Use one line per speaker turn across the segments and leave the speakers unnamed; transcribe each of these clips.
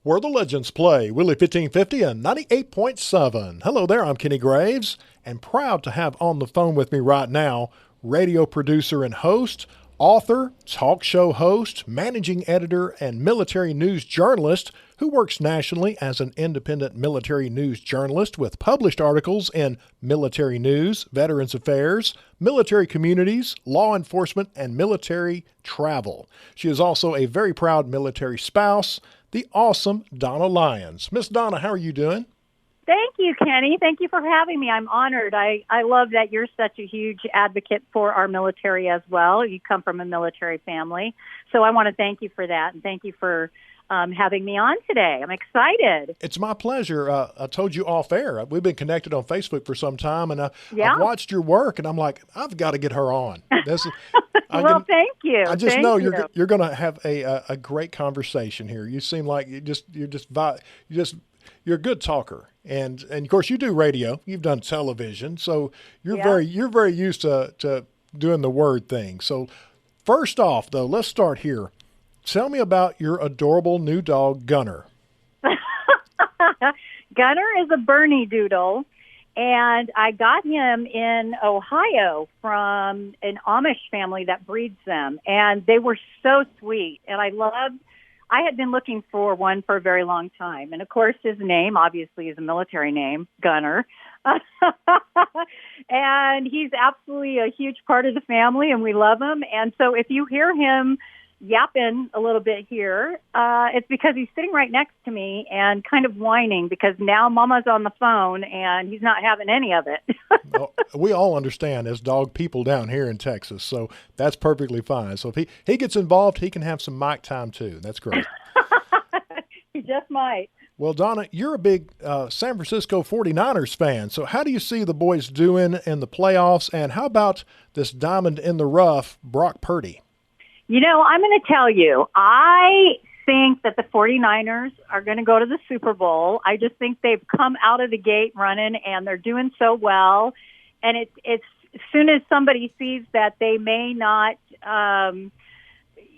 Where the Legends Play, Willie 1550 and 98.7. Hello there, I'm Kenny Graves, and proud to have on the phone with me right now radio producer and host, author, talk show host, managing editor, and military news journalist who works nationally as an independent military news journalist with published articles in military news, veterans affairs, military communities, law enforcement, and military travel. She is also a very proud military spouse, the awesome Donna Lyons. Miss Donna, how are you doing?
Thank you, Kenny. Thank you for having me. I'm honored. I love that you're such a huge advocate for our military as well. You come from a military family. So I want to thank you for that, and thank you for having me on today. I'm excited.
It's my pleasure. I told you off air. We've been connected on Facebook for some time, and I've watched your work, and I'm like, I've got to get her on.
Well, thank you.
I just know you're going to have a great conversation here. You seem like you're a good talker, and of course you do radio. You've done television, so you're very used to doing the word thing. So first off, though, let's start here. Tell me about your adorable new dog, Gunner.
Gunner is a Bernie Doodle, and I got him in Ohio from an Amish family that breeds them, and they were so sweet, and I had been looking for one for a very long time, and of course his name obviously is a military name, Gunner, and he's absolutely a huge part of the family, and we love him, and so if you hear him yapping a little bit here, it's because he's sitting right next to me and kind of whining because now Mama's on the phone and he's not having any of it.
Well, we all understand as dog people down here in Texas, so that's perfectly fine. So if he gets involved, he can have some mic time too. That's great.
He just might.
Well, Donna, you're a big San Francisco 49ers fan, so how do you see the boys doing in the playoffs, and how about this diamond in the rough, Brock Purdy?
You know, I'm going to tell you, I think that the 49ers are going to go to the Super Bowl. I just think they've come out of the gate running, and they're doing so well. And it's as soon as somebody sees that they may not,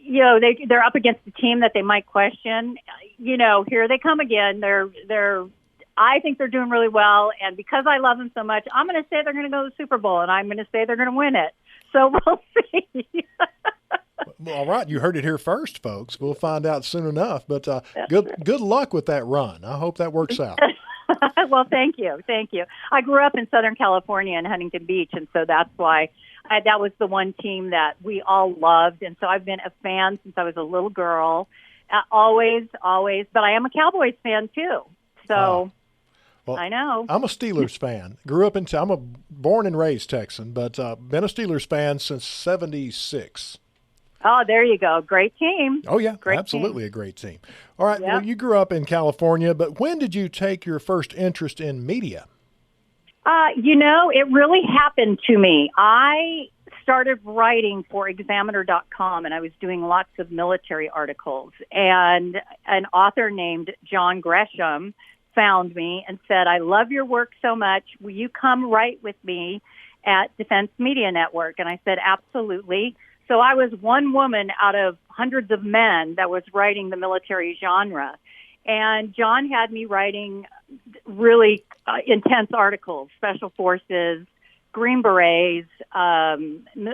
they're up against a team that they might question, here they come again. I think they're doing really well. And because I love them so much, I'm going to say they're going to go to the Super Bowl, and I'm going to say they're going to win it. So we'll see.
Well, all right, you heard it here first, folks. We'll find out soon enough. But good luck with that run. I hope that works out.
Well, thank you. I grew up in Southern California in Huntington Beach, and so that's why that was the one team that we all loved. And so I've been a fan since I was a little girl, always. But I am a Cowboys fan too. So.
Well,
I know.
I'm a Steelers fan. I'm a born and raised Texan, but been a Steelers fan since '76.
Oh, there you go. Great team.
Oh, yeah, absolutely a great team. All right, Well, you grew up in California, but when did you take your first interest in media?
It really happened to me. I started writing for Examiner.com, and I was doing lots of military articles. And an author named John Gresham found me and said, I love your work so much. Will you come write with me at Defense Media Network? And I said, absolutely. So I was one woman out of hundreds of men that was writing the military genre. And John had me writing really intense articles, Special Forces, Green Berets,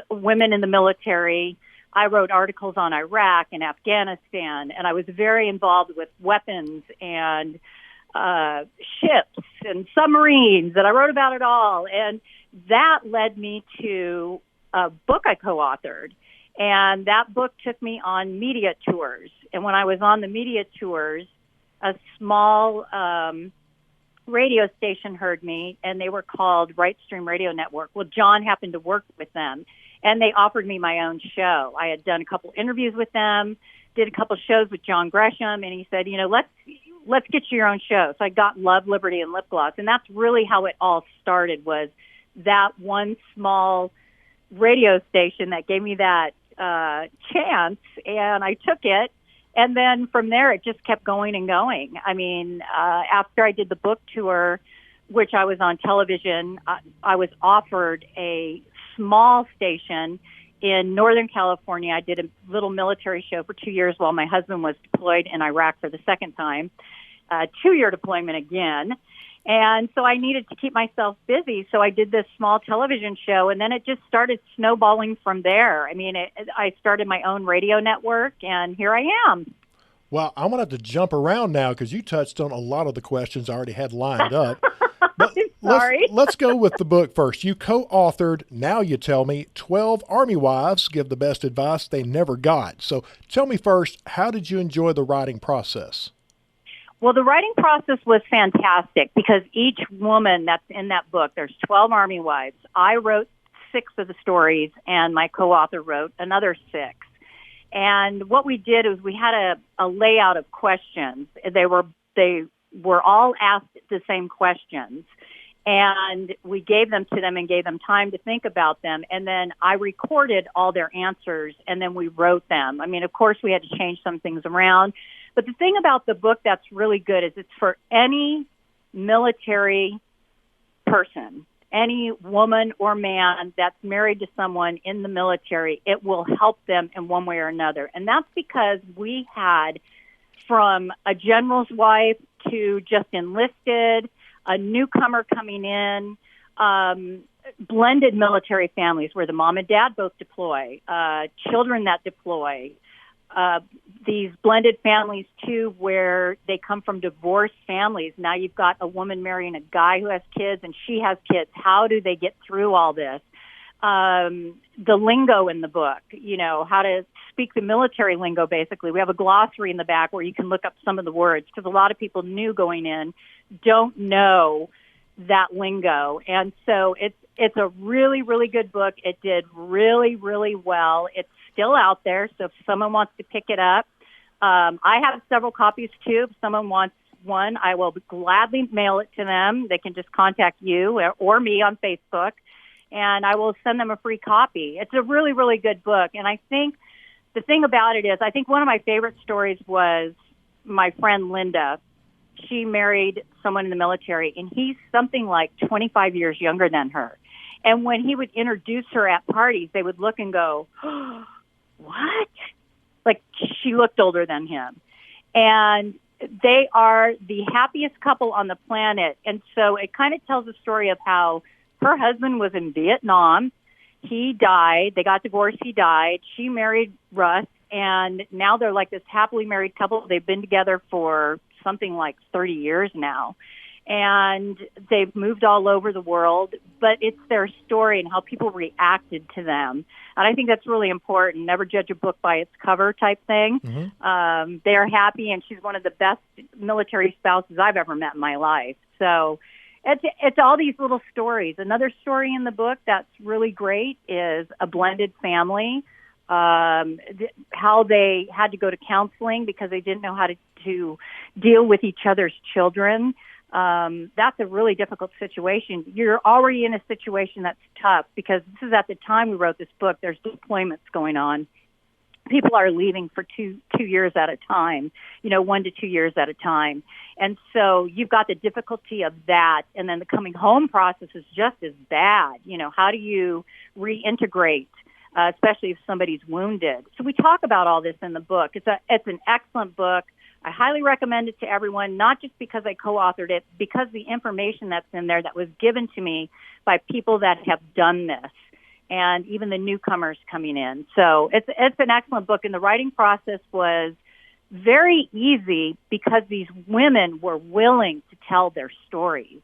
women in the military. I wrote articles on Iraq and Afghanistan, and I was very involved with weapons and ships and submarines, and I wrote about it all. And that led me to a book I co-authored. And that book took me on media tours. And when I was on the media tours, a small radio station heard me, and they were called Right Stream Radio Network. Well, John happened to work with them, and they offered me my own show. I had done a couple interviews with them, did a couple shows with John Gresham, and he said, let's get you your own show. So I got Love, Liberty, and Lip Gloss. And that's really how it all started, was that one small radio station that gave me that chance, and I took it. And then from there, it just kept going and going. I mean, after I did the book tour, which I was on television, I was offered a small station in Northern California. I did a little military show for 2 years while my husband was deployed in Iraq for the second time, 2-year deployment again. And so I needed to keep myself busy. So I did this small television show, and then it just started snowballing from there. I mean, I started my own radio network, and here I am.
Well, I'm going to have to jump around now because you touched on a lot of the questions I already had lined up. But
Sorry.
let's go with the book first. You co-authored, Now You Tell Me, 12 Army Wives Give the Best Advice They Never Got. So tell me first, how did you enjoy the writing process?
Well, the writing process was fantastic because each woman that's in that book, there's 12 Army wives. I wrote 6 of the stories, and my co-author wrote another 6. And what we did is we had a layout of questions. They were all asked the same questions, and we gave them to them and gave them time to think about them. And then I recorded all their answers, and then we wrote them. I mean, of course, we had to change some things around. But the thing about the book that's really good is it's for any military person, any woman or man that's married to someone in the military. It will help them in one way or another. And that's because we had from a general's wife to just enlisted, a newcomer coming in, blended military families where the mom and dad both deploy, children that deploy, these blended families, too, where they come from divorced families. Now you've got a woman marrying a guy who has kids, and she has kids. How do they get through all this? The lingo in the book, how to speak the military lingo, basically. We have a glossary in the back where you can look up some of the words, because a lot of people new going in don't know that lingo. And so it's a really, really good book. It did really, really well. It's still out there, so if someone wants to pick it up, I have several copies too. If someone wants one, I will gladly mail it to them. They can just contact you or me on Facebook, and I will send them a free copy. It's a really, really good book. And I think the thing about it is, I think one of my favorite stories was my friend Linda. She married someone in the military, and he's something like 25 years younger than her. And when he would introduce her at parties, they would look and go, oh, what? Like, she looked older than him. And they are the happiest couple on the planet. And so it kind of tells a story of how her husband was in Vietnam. He died. They got divorced. He died. She married Russ. And now they're like this happily married couple. They've been together for something like 30 years now. And they've moved all over the world, but it's their story and how people reacted to them. And I think that's really important. Never judge a book by its cover type thing. Mm-hmm. They are happy, and she's one of the best military spouses I've ever met in my life. So it's all these little stories. Another story in the book that's really great is a blended family, how they had to go to counseling because they didn't know how to deal with each other's children. That's a really difficult situation. You're already in a situation that's tough because this is at the time we wrote this book. There's deployments going on. People are leaving for two years at a time, 1 to 2 years at a time. And so you've got the difficulty of that. And then the coming home process is just as bad. How do you reintegrate, especially if somebody's wounded? So we talk about all this in the book. It's an excellent book. I highly recommend it to everyone, not just because I co-authored it, because the information that's in there that was given to me by people that have done this, and even the newcomers coming in. So it's an excellent book, and the writing process was very easy because these women were willing to tell their stories.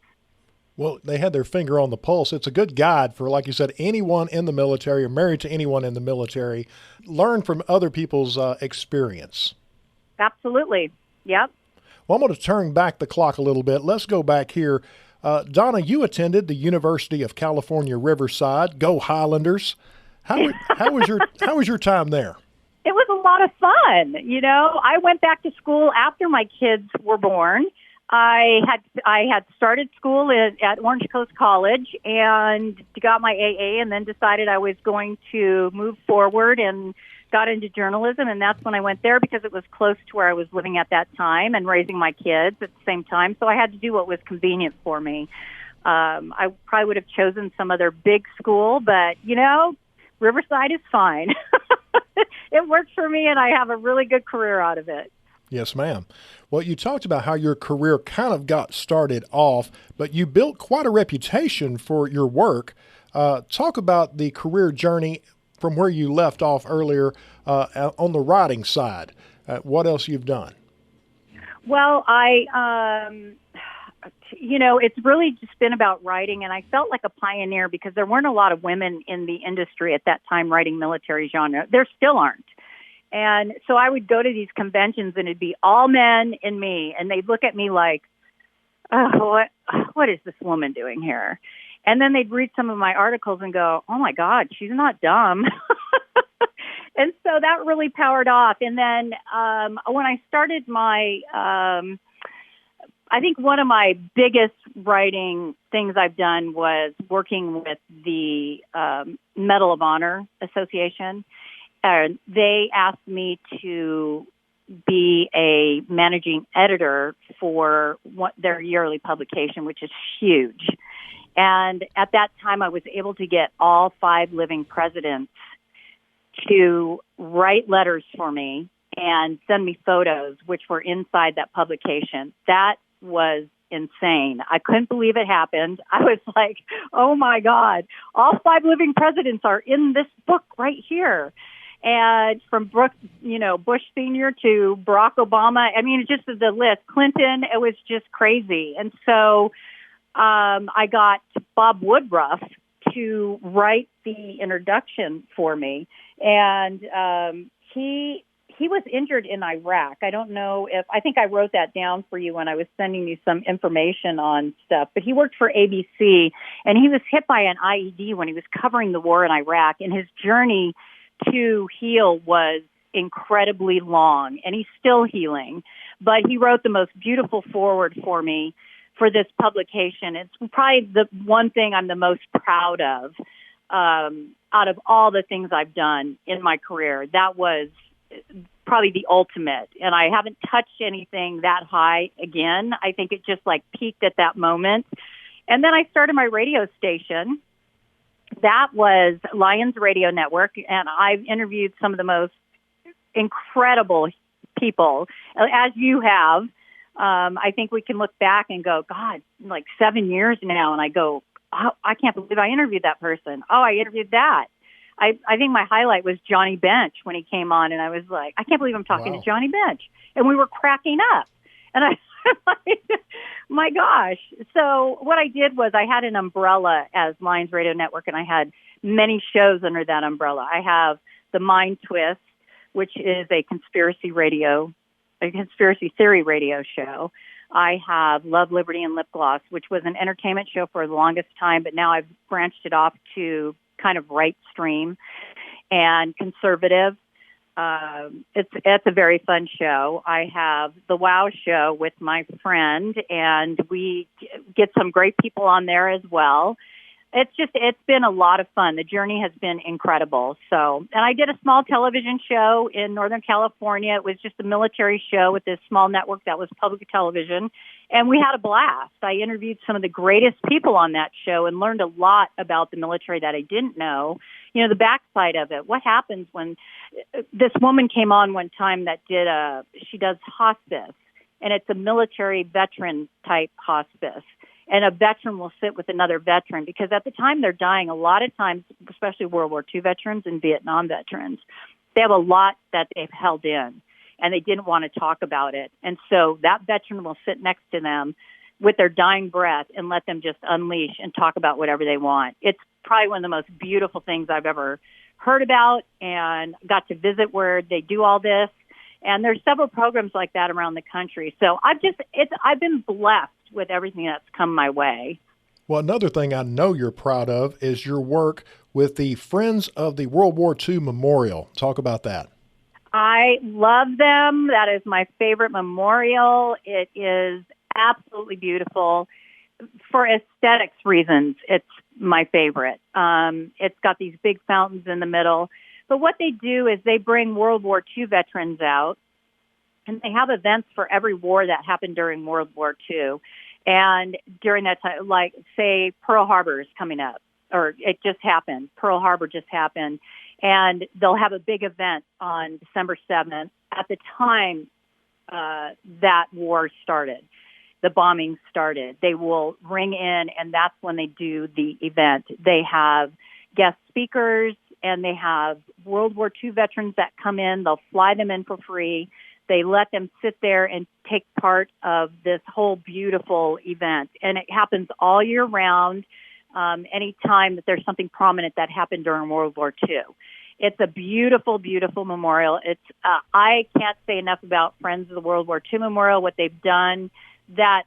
Well, they had their finger on the pulse. It's a good guide for, like you said, anyone in the military or married to anyone in the military. Learn from other people's experience.
Absolutely. Yep.
Well, I'm going to turn back the clock a little bit. Let's go back here. Donna, you attended the University of California, Riverside. Go Highlanders. How was your time there?
It was a lot of fun. I went back to school after my kids were born. I had started school at Orange Coast College and got my AA, and then decided I was going to move forward and got into journalism, and that's when I went there because it was close to where I was living at that time and raising my kids at the same time. So I had to do what was convenient for me. I probably would have chosen some other big school, but, Riverside is fine. It works for me, and I have a really good career out of it.
Yes, ma'am. Well, you talked about how your career kind of got started off, but you built quite a reputation for your work. Talk about the career journey from where you left off earlier on the writing side. What else you've done?
Well, it's really just been about writing, and I felt like a pioneer because there weren't a lot of women in the industry at that time writing military genre. There still aren't. And so I would go to these conventions, and it'd be all men and me, and they'd look at me like, oh, what is this woman doing here? And then they'd read some of my articles and go, oh, my God, she's not dumb. And so that really powered off. And then when I started my I think one of my biggest writing things I've done was working with the Medal of Honor Association. They asked me to be a managing editor for their yearly publication, which is huge. And at that time, I was able to get all 5 living presidents to write letters for me and send me photos, which were inside that publication. That was insane. I couldn't believe it happened. I was like, oh my God, all 5 living presidents are in this book right here. And from Bush Sr. to Barack Obama, I mean, just the list, Clinton, it was just crazy. And so I got Bob Woodruff to write the introduction for me. And he was injured in Iraq. I don't know I think I wrote that down for you when I was sending you some information on stuff, but he worked for ABC, and he was hit by an IED when he was covering the war in Iraq, and his journey to heal was incredibly long, and he's still healing. But he wrote the most beautiful foreword for me for this publication. It's probably the one thing I'm the most proud of out of all the things I've done in my career. That was probably the ultimate, and I haven't touched anything that high again. I think it just like peaked at that moment. And then I started my radio station. That was Lyons Radio Network, and I've interviewed some of the most incredible people, as you have. I think we can look back and go, God, like 7 years now, and I go, oh, I can't believe I interviewed that person. Oh, I interviewed that. I think my highlight was Johnny Bench when he came on, and I was like, I can't believe I'm talking to Johnny Bench. And we were cracking up. And I like, my gosh. So what I did was I had an umbrella as Lyons Radio Network, and I had many shows under that umbrella. I have the Mind Twist, which is a conspiracy theory radio show. I have Love, Liberty, and Lip Gloss, which was an entertainment show for the longest time, but now I've branched it off to kind of right stream and conservative. It's a very fun show. I have the Wow Show with my friend, and we get some great people on there as well. It's been a lot of fun. The journey has been incredible. So, and I did a small television show in Northern California. It was just a military show with this small network that was public television. And we had a blast. I interviewed some of the greatest people on that show and learned a lot about the military that I didn't know. You know, the backside of it. What happens when this woman came on one time that she does hospice, and it's a military veteran type hospice. And a veteran will sit with another veteran because at the time they're dying, a lot of times, especially World War II veterans and Vietnam veterans, they have a lot that they've held in and they didn't want to talk about it. And so that veteran will sit next to them with their dying breath and let them just unleash and talk about whatever they want. It's probably one of the most beautiful things I've ever heard about, and got to visit where they do all this. And there's several programs like that around the country. So I've been blessed with everything that's come my way.
Well, another thing I know you're proud of is your work with the Friends of the World War II Memorial. Talk about that.
I love them. That is my favorite memorial. It is absolutely beautiful. For aesthetics reasons, it's my favorite. It's got these big fountains in the middle. But what they do is they bring World War II veterans out, and they have events for every war that happened during World War II. And during that time, like, say, Pearl Harbor is coming up. or it just happened. Pearl Harbor just happened. And they'll have a big event on December 7th. At the time that war started, the bombing started, they will ring in, and that's when they do the event. They have guest speakers, and they have World War II veterans that come in. They'll fly them in for free. They let them sit there and take part of this whole beautiful event. And it happens all year round, anytime that there's something prominent that happened during World War II. It's a beautiful, beautiful memorial. It's I can't say enough about Friends of the World War II Memorial, what they've done. That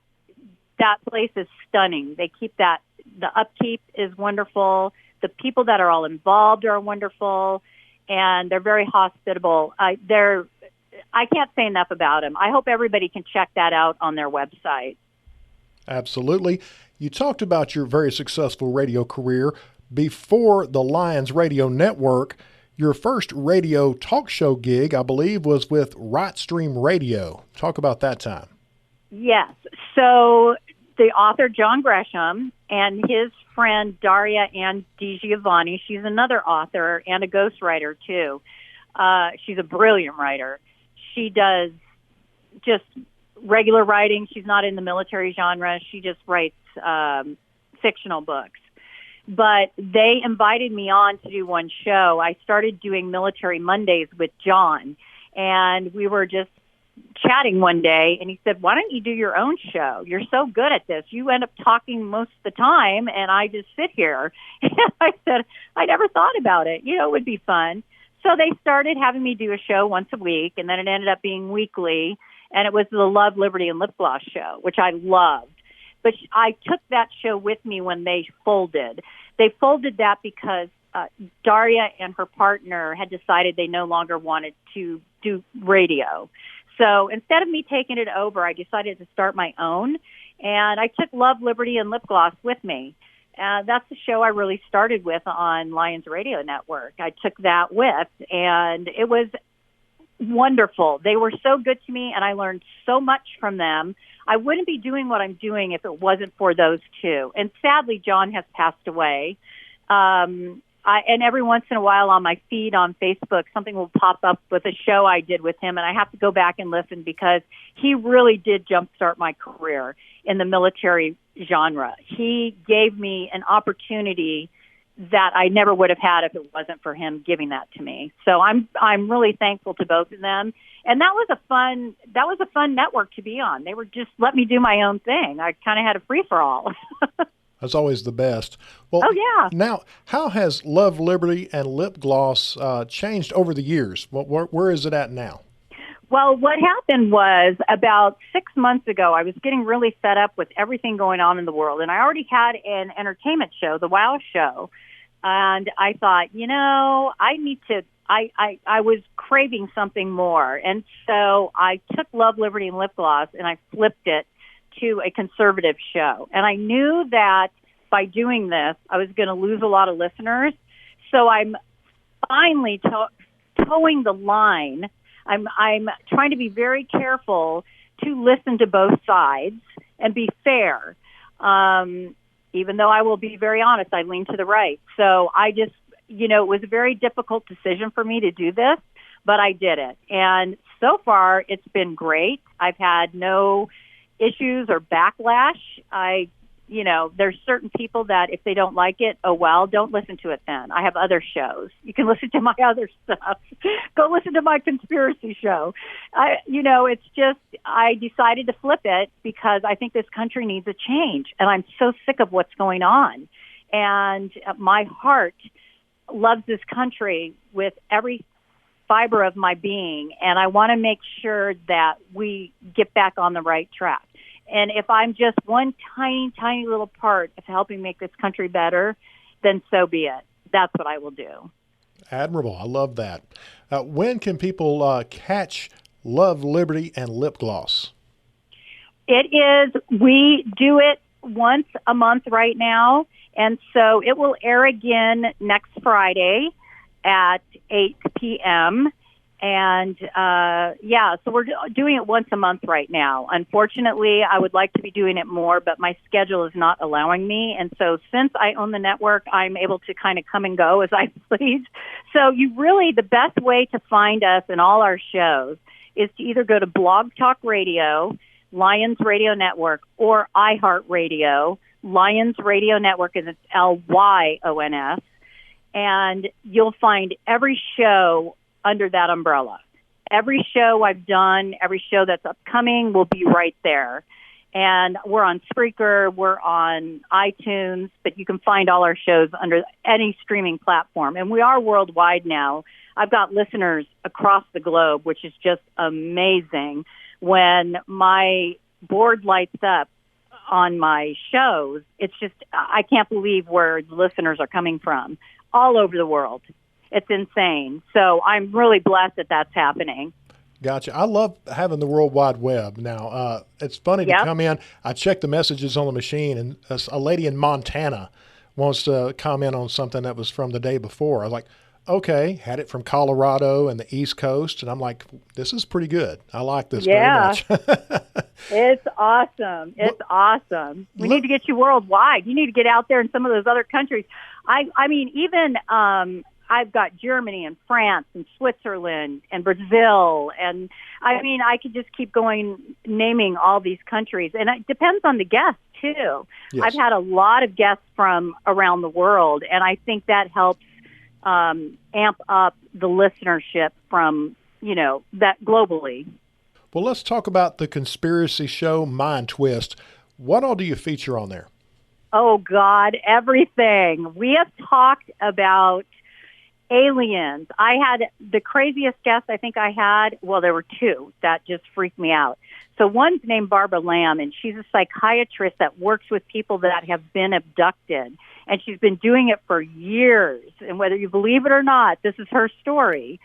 place is stunning. They keep that. The upkeep is wonderful. The people that are all involved are wonderful, and they're very hospitable. I can't say enough about them. I hope everybody can check that out on their website.
Absolutely. You talked about your very successful radio career before the Lyons Radio Network. Your first radio talk show gig, I believe, was with Right Stream Radio. Talk about that time.
Yes. So the author, John Gresham, and his friend, Daria Ann DiGiovanni, she's another author and a ghostwriter, too. She's a brilliant writer. She does just regular writing. She's not in the military genre. She just writes fictional books. But they invited me on to do one show. I started doing Military Mondays with John, and we were just chatting one day, and he said, why don't you do your own show? You're so good at this. You end up talking most of the time, and I just sit here. And I said, I never thought about it. It would be fun. So they started having me do a show once a week, and then it ended up being weekly, and it was the Love, Liberty, and Lip Gloss show, which I loved. But I took that show with me when they folded. They folded that because Daria and her partner had decided they no longer wanted to do radio. So instead of me taking it over, I decided to start my own, and I took Love, Liberty, and Lip Gloss with me. That's the show I really started with on Lyons Radio Network. I took that with, and it was wonderful. They were so good to me, and I learned so much from them. I wouldn't be doing what I'm doing if it wasn't for those two. And sadly, John has passed away. And every once in a while on my feed on Facebook, something will pop up with a show I did with him, and I have to go back and listen because he really did jumpstart my career in the military genre. He gave me an opportunity that I never would have had if it wasn't for him giving that to me. So I'm really thankful to both of them. And that was a fun network to be on. They were just let me do my own thing. I kind of had a free for all.
That's always the best. Well,
oh, yeah.
Now, how has Love, Liberty, and Lip Gloss changed over the years? Where is it at now?
Well, what happened was about 6 months ago, I was getting really fed up with everything going on in the world. And I already had an entertainment show, The Wow Show. And I thought, I need to, I was craving something more. And so I took Love, Liberty, and Lip Gloss, and I flipped it to a conservative show. And I knew that by doing this, I was going to lose a lot of listeners. So I'm finally towing the line. I'm trying to be very careful to listen to both sides and be fair. Even though I will be very honest, I lean to the right. So I just, it was a very difficult decision for me to do this, but I did it. And so far, it's been great. I've had no issues or backlash. There's certain people that if they don't like it, oh well, don't listen to it then. I have other shows. You can listen to my other stuff. Go listen to my conspiracy show. It's just, I decided to flip it because I think this country needs a change, and I'm so sick of what's going on. And my heart loves this country with every fiber of my being, and I want to make sure that we get back on the right track. And if I'm just one tiny, tiny little part of helping make this country better, then so be it. That's what I will do.
Admirable. I love that. When can people catch Love, Liberty, and Lip Gloss?
We do it once a month right now, and so it will air again next Friday at 8 p.m., And so we're doing it once a month right now. Unfortunately, I would like to be doing it more, but my schedule is not allowing me. And so since I own the network, I'm able to kind of come and go as I please. So the best way to find us and all our shows is to either go to Blog Talk Radio, Lyons Radio Network, or iHeartRadio. Lyons Radio Network, and it's Lyons. And you'll find every show under that umbrella. Every show I've done, every show that's upcoming will be right there. And we're on Spreaker, we're on iTunes, but you can find all our shows under any streaming platform. And we are worldwide now. I've got listeners across the globe, which is just amazing. When my board lights up on my shows, it's just, I can't believe where the listeners are coming from all over the world. It's insane. So I'm really blessed that that's happening.
Gotcha. I love having the World Wide Web. Now, it's funny to come in. I check the messages on the machine, and a lady in Montana wants to comment on something that was from the day before. I was like, okay, had it from Colorado and the East Coast, and I'm like, this is pretty good. I like this very much.
It's awesome. It's awesome. We need to get you worldwide. You need to get out there in some of those other countries. I mean, even I've got Germany and France and Switzerland and Brazil. And I mean, I could just keep going, naming all these countries. And it depends on the guest, too. Yes. I've had a lot of guests from around the world, and I think that helps amp up the listenership from, that globally.
Well, let's talk about the conspiracy show Mind Twist. What all do you feature on there?
Oh, God, everything. We have talked about aliens. I had the craziest guest I think I had. Well, there were two that just freaked me out. So one's named Barbara Lamb, and she's a psychiatrist that works with people that have been abducted. And she's been doing it for years. And whether you believe it or not, this is her story.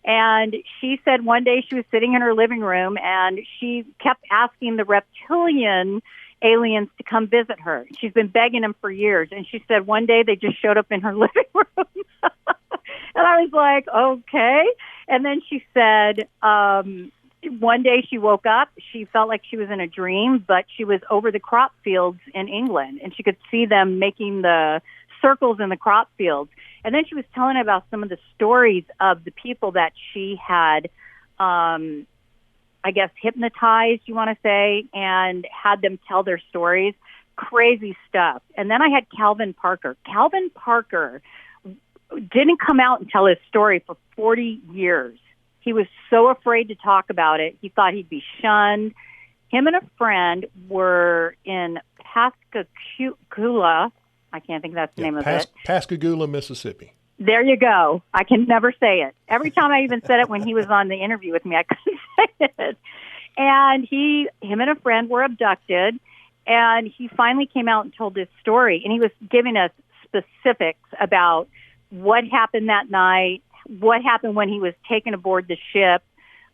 And she said one day she was sitting in her living room, and she kept asking the reptilian aliens to come visit her. She's been begging them for years. And she said one day they just showed up in her living room. And I was like, okay. And then she said one day she woke up. She felt like she was in a dream, but she was over the crop fields in England, and she could see them making the circles in the crop fields. And then she was telling about some of the stories of the people that she had, I guess, hypnotized, you want to say, and had them tell their stories. Crazy stuff. And then I had Calvin Parker. Calvin Parker didn't come out and tell his story for 40 years. He was so afraid to talk about it. He thought he'd be shunned. Him and a friend were in Pascagoula. I can't think that's the name of it.
Pascagoula, Mississippi.
There you go. I can never say it. Every time I even said it when he was on the interview with me, I couldn't say it. And him and a friend were abducted, and he finally came out and told his story. And he was giving us specifics about what happened that night, what happened when he was taken aboard the ship.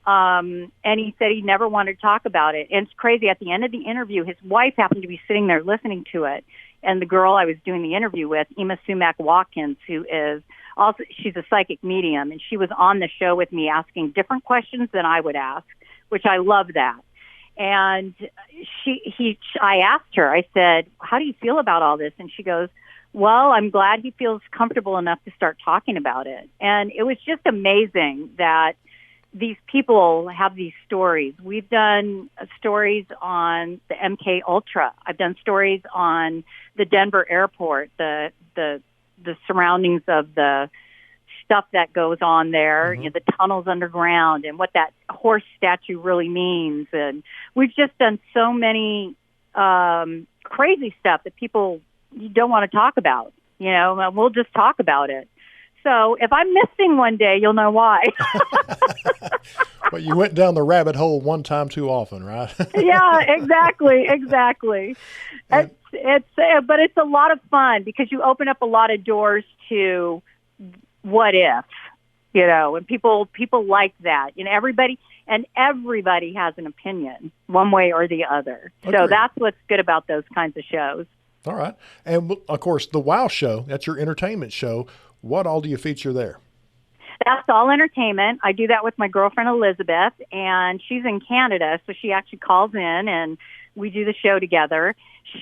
And he said he never wanted to talk about it. And it's crazy. At the end of the interview, his wife happened to be sitting there listening to it. And the girl I was doing the interview with, Emma Sumac Watkins, who is also, she's a psychic medium, and she was on the show with me asking different questions than I would ask, which I love that. And I asked her, I said, how do you feel about all this? And she goes, well, I'm glad he feels comfortable enough to start talking about it. And it was just amazing that these people have these stories. We've done stories on the MK Ultra. I've done stories on the Denver airport, the surroundings of the stuff that goes on there,
Mm-hmm.
the tunnels underground, and what that horse statue really means. And we've just done so many crazy stuff that people don't want to talk about. We'll just talk about it. So if I'm missing one day, you'll know why.
Well, you went down the rabbit hole one time too often, right?
Yeah, exactly.
And,
But it's a lot of fun because you open up a lot of doors to what if, and people like that. Everybody has an opinion one way or the other.
Agreed.
So that's what's good about those kinds of shows.
All right. And of course, the WOW show, that's your entertainment show. What all do you feature there?
That's all entertainment. I do that with my girlfriend Elizabeth, and she's in Canada, so she actually calls in and we do the show together.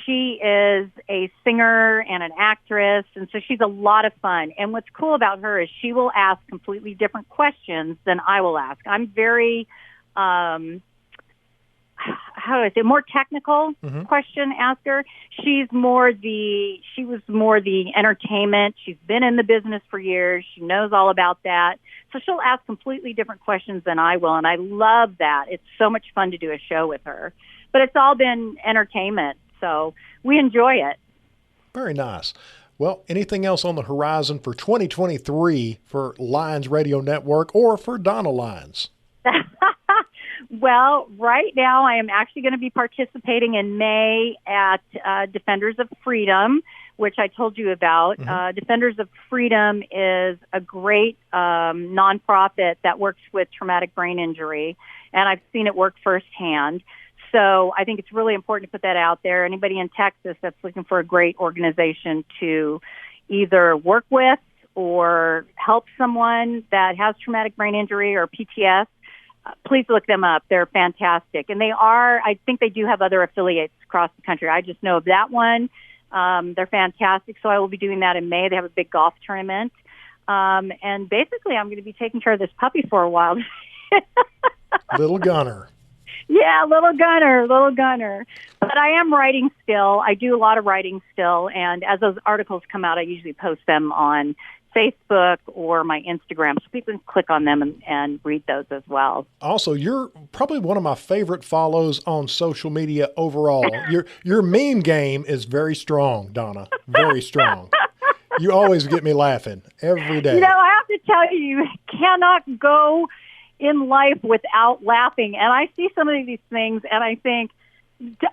She is a singer and an actress, and so she's a lot of fun. And what's cool about her is she will ask completely different questions than I will ask. I'm very, how do I say, more technical question asker. She was more the entertainment. She's been in the business for years. She knows all about that. So she'll ask completely different questions than I will, and I love that. It's so much fun to do a show with her. But it's all been entertainment, so we enjoy it.
Very nice. Well, anything else on the horizon for 2023 for Lyons Radio Network or for Donna Lyons?
Well, right now I am actually going to be participating in May at Defenders of Freedom, which I told you about. Defenders of Freedom is a great nonprofit that works with traumatic brain injury, and I've seen it work firsthand. So I think it's really important to put that out there. Anybody in Texas that's looking for a great organization to either work with or help someone that has traumatic brain injury or PTS, please look them up. They're fantastic. And I think they do have other affiliates across the country. I just know of that one. They're fantastic. So I will be doing that in May. They have a big golf tournament. And basically I'm going to be taking care of this puppy for a while.
Little Gunner.
Yeah, little gunner. But I am writing still. I do a lot of writing still. And as those articles come out, I usually post them on Facebook or my Instagram, so people can click on them and read those as well.
Also, you're probably one of my favorite follows on social media overall. Your meme game is very strong, Donna. Very strong. You always get me laughing every day.
I have to tell you, you cannot go in life without laughing. And I see some of these things and I think,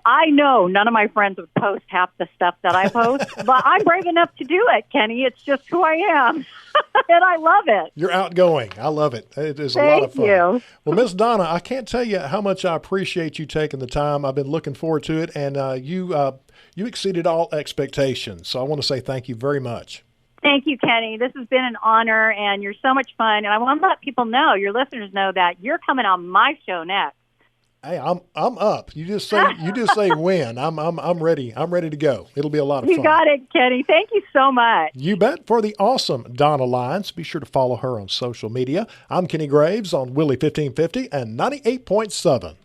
I know none of my friends would post half the stuff that I post, but I'm brave enough to do it, Kenny. It's just who I am. And I love it.
You're outgoing. I love it. It is a lot of fun.
Thank you.
Well, Miss Donna, I can't tell you how much I appreciate you taking the time. I've been looking forward to it, and you exceeded all expectations. So I want to say thank you very much.
Thank you, Kenny. This has been an honor, and you're so much fun. And I want to let people know, your listeners know, that you're coming on my show next.
Hey, I'm up. You just say when. I'm ready. I'm ready to go. It'll be a lot of fun.
You got it, Kenny. Thank you so much.
You bet. For the awesome Donna Lyons, be sure to follow her on social media. I'm Kenny Graves on Willie 1550 and 98.7.